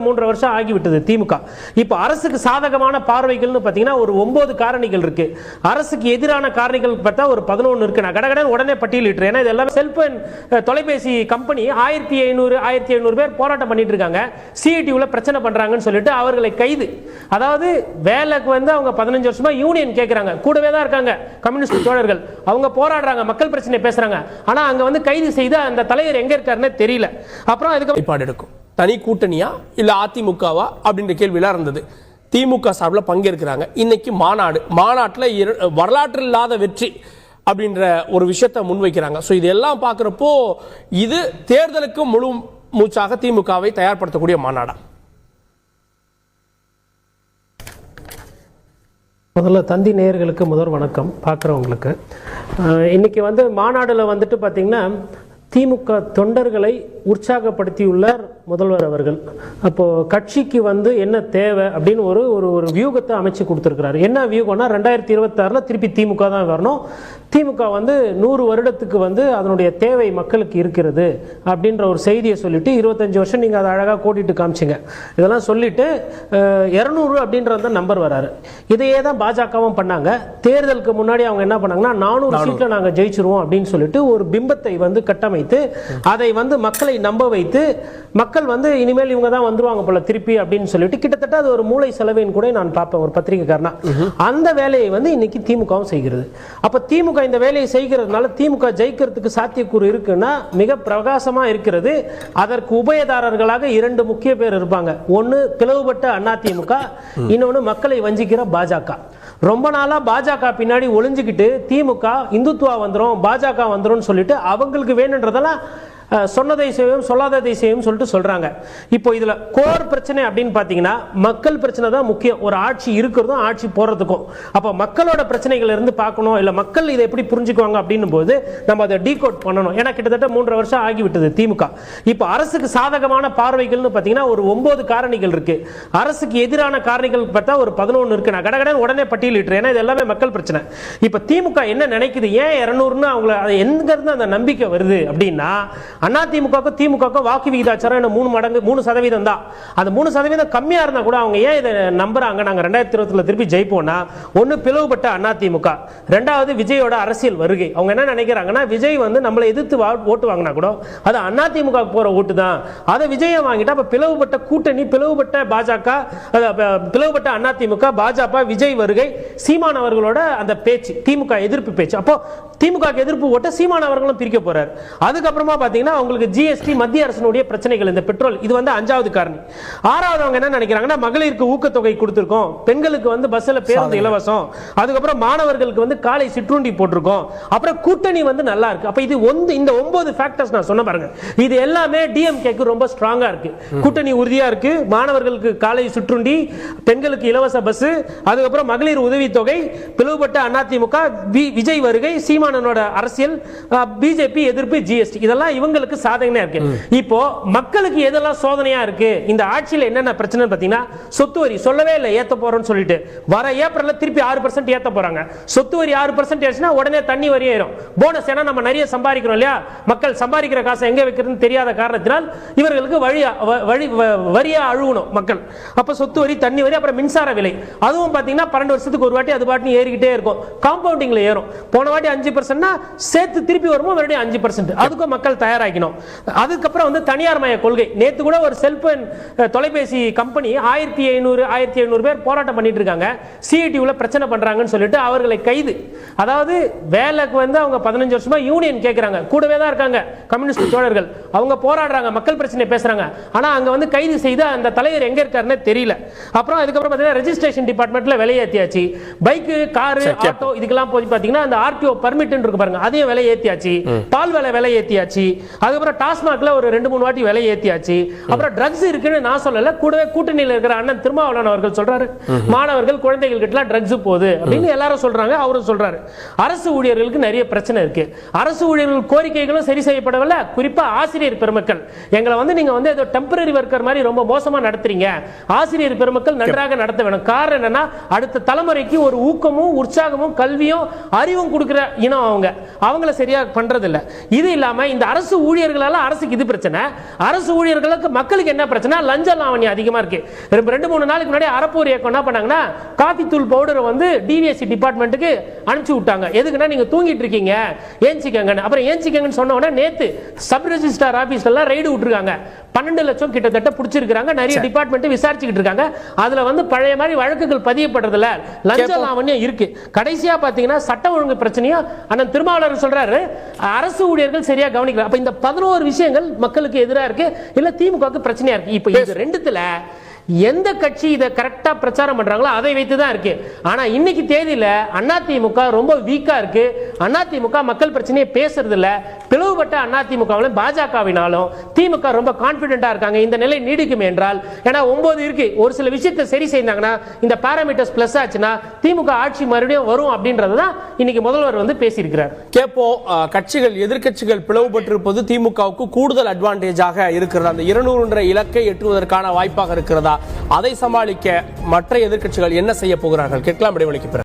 3 வருஷம் ஆகிவிட்டது திமுக. இப்போ அரசுக்கு சாதகமான பார்வைகள்னு பார்த்தீங்கன்னா ஒரு 9 காரணிகள் இருக்கு. அரசுக்கு எதிரான காரணிகள் பார்த்தா ஒரு 11 இருக்கு. நான் கடகடன் உடனே பட்டியலிட்டுறேன். ஏன்னா இதெல்லாம் செல்போன் தொலைபேசி கம்பெனி 1500 பேர் போராட்டம் பண்ணிட்டு இருக்காங்க. சிஐடியூல பிரச்சனை பண்றாங்கன்னு சொல்லிட்டு அவர்களை கைது. அதாவது வேலைக்கு வந்து அவங்க 15 வருஷமா யூனியன் கேட்கறாங்க. கூடவே தான் இருக்காங்க கம்யூனிஸ்ட் தோழர்கள். அவங்க போராடுறாங்க, மக்கள் பிரச்சனை பேசுறாங்க. ஆனா அங்க வந்து கைது செய்த அந்த தலைவர் எங்க இருக்காருன்னு தெரியல. அப்புறம் அதுக்கு பாடு எடுக்கும் தனி கூட்டணியா இல்ல அதிமுகவா அப்படின்ற கேள்வியெல்லாம் இருந்தது. திமுக சார்பில் பங்கேற்கிறாங்க. இன்னைக்கு மாநாட்டில் வரலாற்று இல்லாத வெற்றி அப்படின்ற ஒரு விஷயத்தை முன்வைக்கிறாங்க. ஸோ இதெல்லாம் பார்க்குறப்போ இது தேர்தலுக்கு முழு மூச்சாக திமுகவை தயார்படுத்தக்கூடிய மாநாடா? முதல்ல தந்தி நேயர்களுக்கு முதல் வணக்கம் பார்க்குறவங்களுக்கு. இன்னைக்கு வந்து மாநாடுல வந்துட்டு பார்த்தீங்கன்னா திமுக தொண்டர்களை உற்சாகப்படுத்தியுள்ளார் முதல்வர் அவர்கள். அப்போ கட்சிக்கு வந்து என்ன தேவை அப்படின்னு ஒரு வியூகத்தை அமைச்சு கொடுத்துருக்கிறார். என்ன வியூகம்னா 2026 திருப்பி திமுக தான் வரணும். திமுக வந்து 100 வருடத்துக்கு வந்து அதனுடைய தேவை மக்களுக்கு இருக்கிறது அப்படின்ற ஒரு செய்தியை சொல்லிட்டு 25 வருஷம் நீங்கள் அதை அழகாக கூட்டிட்டு காமிச்சிங்க. இதெல்லாம் சொல்லிட்டு 200 அப்படின்ற அந்த நம்பர் வராரு. இதையே தான் பாஜகவும் பண்ணாங்க. தேர்தலுக்கு முன்னாடி அவங்க என்ன பண்ணாங்கன்னா 400 சீட்டில் நாங்கள் ஜெயிச்சிருவோம் அப்படின்னு சொல்லிட்டு ஒரு பிம்பத்தை வந்து கட்டமைத்து அதை வந்து மக்களை நம்ப வைத்து மக்கள் வந்து இனிமேல் இவங்க தான் வந்துருவாங்க போல திருப்பி அப்படின்னு சொல்லிட்டு கிட்டத்தட்ட அது ஒரு மூளை செலவின் கூட நான் பார்ப்பேன் ஒரு பத்திரிகைக்காரனா. அந்த வேலையை வந்து இன்னைக்கு திமுகவும் செய்கிறது. அப்ப திமுக இந்த வேலையை செய்கிறதுனால திமுக ஜெயிக்கிறதுக்கு சாத்தியக்கூறு இருக்குன்னா மிக பிரகாசமா இருக்கிறது. அதற்கு உபயதாரர்களாக 2 முக்கிய பேர் இருப்பாங்க. ஒன்னு பிளவுபட்ட அதிமுக, இன்னொன்னு மக்களை வஞ்சிக்கிற பாஜக. ரொம்ப நாளா பாஜக பின்னாடி ஒளிஞ்சுக்கிட்டு திமுக இந்துத்துவா வந்துரும் பாஜக வந்துரும் சொல்லிட்டு அவங்களுக்கு வேணுன்றதெல்லாம் சொன்னதை செய்யும் சொல்லாததை செய்யும் சொல்லிட்டு சொல்றாங்க. இப்போ இதுல கோர் பிரச்சனை அப்படின்னு பாத்தீங்கன்னா மக்கள் பிரச்சனை தான் முக்கியம். ஒரு ஆட்சி இருக்கிறதும் ஆட்சி போறதுக்கும். அப்ப மக்களோட பிரச்சனைகள் இருந்து பார்க்கணும். இல்ல மக்கள் இதை எப்படி புரிஞ்சுக்குவாங்க அப்படின்னும் போது நம்ம அதை டீகோட் பண்ணணும். ஏன்னா கிட்டத்தட்ட 3 வருஷம் ஆகிவிட்டது திமுக. இப்போ அரசுக்கு சாதகமான பார்வைகள்னு பாத்தீங்கன்னா ஒரு 9 காரணிகள் இருக்கு. அரசுக்கு எதிரான காரணிகள் பார்த்தா ஒரு 11 இருக்கு. நான் கடகடன் உடனே பட்டியலிட்டுறேன். ஏன்னா இது எல்லாமே மக்கள் பிரச்சனை. இப்ப திமுக என்ன நினைக்குது, ஏன் 200ன்னு அவங்களை எங்க இருந்து அந்த நம்பிக்கை வருது அப்படின்னா அதிமுக திமுக வாக்கு விகிதாச்சாரம் 3% தான். அந்த 3% கம்மியா இருந்தா கூட அவங்க ஏன் இதை நம்புறாங்க? நாங்க 2020 திருப்பி ஜெயிப்போம்னா ஒன்னு பிளவுபட்ட அதிமுக, ரெண்டாவது விஜயோட அரசியல் வருகை. அவங்க என்ன நினைக்கிறாங்கன்னா விஜய் வந்து நம்மளை எதிர்த்து ஓட்டு வாங்கினா கூட அது அதிமுக போற ஓட்டு தான். அதை விஜயை வாங்கிட்டா அப்ப பிளவுபட்ட கூட்டணி, பிளவுபட்ட பாஜக, பிளவுபட்ட அதிமுக, பாஜக, விஜய் வருகை, சீமான் அவர்களோட அந்த பேச்சு, திமுக எதிர்ப்பு பேச்சு. அப்போ திமுக எதிர்ப்பு ஓட்ட சீமான் அவர்களும் பிரிக்க போறாரு. அதுக்கப்புறமா பாத்தீங்கன்னா அவங்களுக்கு ஜிஎஸ்டி, மத்திய அரசினுடைய பிரச்சனைகள், இந்த பெட்ரோல், இது வந்து 5வது காரணி. 6வது அவங்க என்ன நினைக்கிறாங்கன்னா மகளிருக்கு ஊக்கத்தொகை கொடுத்திருக்கோம், பெண்களுக்கு வந்து பஸ்ல பேருந்து இலவசம், அதுக்கப்புறம் மாணவர்களுக்கு வந்து காலை சிற்றுண்டி போட்டிருக்கோம், அப்புறம் கூட்டணி வந்து நல்லா இருக்கு. அப்ப இது இந்த 9 ஃபேக்டர்ஸ் நான் சொன்ன பாருங்க, இது எல்லாமே டிஎம்கேக்கு ரொம்ப ஸ்ட்ராங்கா இருக்கு. கூட்டணி உறுதியா இருக்கு, மாணவர்களுக்கு காலை சிற்றுண்டி, பெண்களுக்கு இலவச பஸ், அதுக்கப்புறம் மகளிர் உதவித்தொகை, பிளவுபட்ட அதிமுக, விஜய் வருகை, சீமானனோட அரசியல், பிஜேபி எதிர்ப்பு, ஜிஎஸ்டி, இதெல்லாம் இவங்களுக்கு சாதகமா இருக்கு. இப்போ மக்களுக்கு எதெல்லாம் சோதனையா இருக்கு, இந்த ஆட்சியில் என்னென்ன பிரச்சனை பார்த்தீங்கன்னா சொத்து வரி சொல்லவே இல்லை ஏத்த போறோம்னு சொல்லிட்டு வர ஏப்ரல்ல திருப்பி 6% ஏத்த போறாங்க. சொத்து வரி 6% ஏறிச்சுனா உடனே தண்ணி வரி ஏறும். போனஸ் ஏன்னா நம்ம நிறைய சம்பாதிக்கிறோம் இல்லையா, மக்கள் சம்பாதிக்கிற காசை எங்க வைக்கிறதுன்னு தெரியாத காரணத்தினால் இவர்களுக்கு வரியா அழுகணும் மக்கள். அப்ப சொத்து வரி, தண்ணி வரி, அப்புறம் மின்சார விலை, அதுவும் பாத்தீங்கன்னா 12 வருஷத்துக்கு ஒரு வாட்டி அது பாட்டு ஏறிக்கிட்டே இருக்கும். காம்பவுண்டிங்ல ஏறும். போன வாட்டி 5% சேர்த்து திருப்பி வரும்போது மறுபடியும் 5%. அதுக்கும் மக்கள் தயாராகணும். அதுக்கப்புறம் வந்து தனியார் மய கொள்கை. நேத்து கூட ஒரு செல்போன் தொலைபேசி கம்பெனி 1500 பேர் போராட்டம் பண்ணிட்டு இருக்காங்க. சிஐடியூல பிரச்சனை பண்றாங்கன்னு சொல்லிட்டு அவர்களை கைது. அதாவது வேலைக்கு வந்து அவங்க 15 வருஷமா யூனியன் கேட்கறாங்க. கூடவே தான் இருக்காங்க கம்யூனிஸ்ட் தோழர்கள். அவங்க போராடுறாங்க, மக்கள் பிரச்சனை பேசுறாங்க. ஆனா அங்க வந்து கைது செய்த அந்த தலைவர் எங்க இருக்காருன்னு தெரியல. அப்புறம் அதுக்கப்புறம் பார்த்தீங்கன்னா ரெஜிஸ்ட்ரேஷன் டிபார்ட்மெண்ட்ல விலையேத்தியாச்சு. பைக்கு, காரு, ஆட்டோ இதுக்கெல்லாம் போய் பாத்தீங்கன்னா அந்த ஆர்டிஓ பர்மிட் இருக்கு பாருங்க, அதையும் விலையேத்தியாச்சு. பால் விலை ஏத்தியாச்சு. அதுக்கப்புறம் டாஸ்மாக்ல ஒரு 2-3 வாட்டி விலை ஏத்தியாச்சு. அப்புறம் ட்ரக்ஸ் இருக்குன்னு நான் சொல்லல, கூடவே கூட்டணியில் இருக்கிற அண்ணன் திருமாவளவன் அவர்கள் சொல்றாரு மாணவர்கள் குழந்தைகள் கிட்ட ட்ரக்ஸ் போகுது அப்படின்னு எல்லாரும் சொல்றாங்க, அவரும் சொல்றாரு. அரசு ஊழியர்களுக்கு நிறைய பிரச்சனை இருக்கு. அரசு ஊழியர்கள் கோரிக்கைகளும் சரி செய்யப்படவில்லை. குறிப்பா ஆசிரியர் பெருமக்கள், எங்களை வந்து நீங்க வந்து ஏதோ டெம்பரரி ஒர்க்கர் மாதிரி ரொம்ப மோசமா நடத்துறீங்க, ஆசிரியர் பெருமக்கள் நன்றாக நடத்த வேணும். காரணம் என்னன்னா அடுத்த தலைமுறைக்கு ஒரு ஊக்கமும் உற்சாகமும் கல்வியும் அறிவும் கொடுக்கிற இனம் அவங்கள சரியா பண்றது இல்ல. இது இல்லாம இந்த அரசு ஊழியர்களால அரசுக்கு இது பிரச்சனை, அரசு ஊழியர்களுக்கு மக்களுக்கு என்ன பிரச்சனை? லஞ்ச லாவண்யம் அதிகமா இருக்கு. 2-3 நாளுக்கு முன்னாடி அறப்போர் இயக்கம் என்ன பண்ணாங்கன்னா, காபி தூள் பவுடரை வந்து டிவிஎஸ்சி டிபார்ட்மெண்ட்டுக்கு அனுப்பிச்சு விட்டாங்க. எதுக்குன்னா, நீங்க தூங்கிட்டு இருக்கீங்க, ஏஞ்சிக்கங்கன்னு. அப்புறம் ஏஞ்சிக்கங்கன்னு சொன்ன உடனே நேத்து சப் ரெஜிஸ்ட்ரார் ஆபீஸ்ல எல்லாம் ரைடு விட்டுருக்காங்க. 12 லட்சம் கிட்டத்தட்ட பிடிச்சிருக்காங்க. நிறைய டிபார்ட்மெண்ட் விசாரிச்சுக்கிட்டு இருக்காங்க. அதுல வந்து பழைய மாதிரி வழக்குகள் பதியப்படுறதுல லஞ்ச லாவண்யம் இருக்கு. கடைசியா பாத்தீங்கன்னா சட்டம் ஒழுங்கு பிரச்சனையும் அண்ணன் திருமாவளவன் சொல்றாரு, அரசு ஊழியர்கள் சரியா கவனிக்கல. அப்ப இந்த 11 விஷயங்கள் மக்களுக்கு எதிராக இருக்கு, இல்ல திமுகவுக்கு பிரச்சனையா இருக்கு. இப்ப இது ரெண்டுத்துல எந்த கட்சி இதை கரெக்டா பிரச்சாரம் பண்றாங்களோ அதை வைத்து தான் இருக்கு. ஆனா இன்னைக்கு தேதியில அதிமுக ரொம்ப வீக்கா இருக்கு. அதிமுக மக்கள் பிரச்சனையை பேசுறது இல்ல. பிளவுபட்ட அதிமுகவிலும் பாஜகவினாலும் திமுக ரொம்ப கான்பிடென்டா இருக்காங்க. இந்த நிலை நீடிக்கும் என்றால், ஏன்னா 9 இருக்கு, ஒரு சில விஷயத்தை சரி செய்தாங்கன்னா, இந்த பாராமீட்டர்ஸ் பிளஸ் ஆச்சுன்னா திமுக ஆட்சி மறுபடியும் வரும் அப்படின்றதுதான் இன்னைக்கு முதல்வர் வந்து பேசியிருக்கிறார். கேப்போம், கட்சிகள் எதிர்கட்சிகள் பிளவுபட்டிருப்பது திமுகவுக்கு கூடுதல் அட்வான்டேஜாக இருக்கிறது. அந்த 200 இலக்கை எட்டுவதற்கான வாய்ப்பாக இருக்கிறதா? அதை சமாளிக்க மற்ற எதிர்க்கட்சிகள் என்ன செய்ய போகிறார்கள்? கேட்கலாம் இடைவெளிக்கு பிறகு.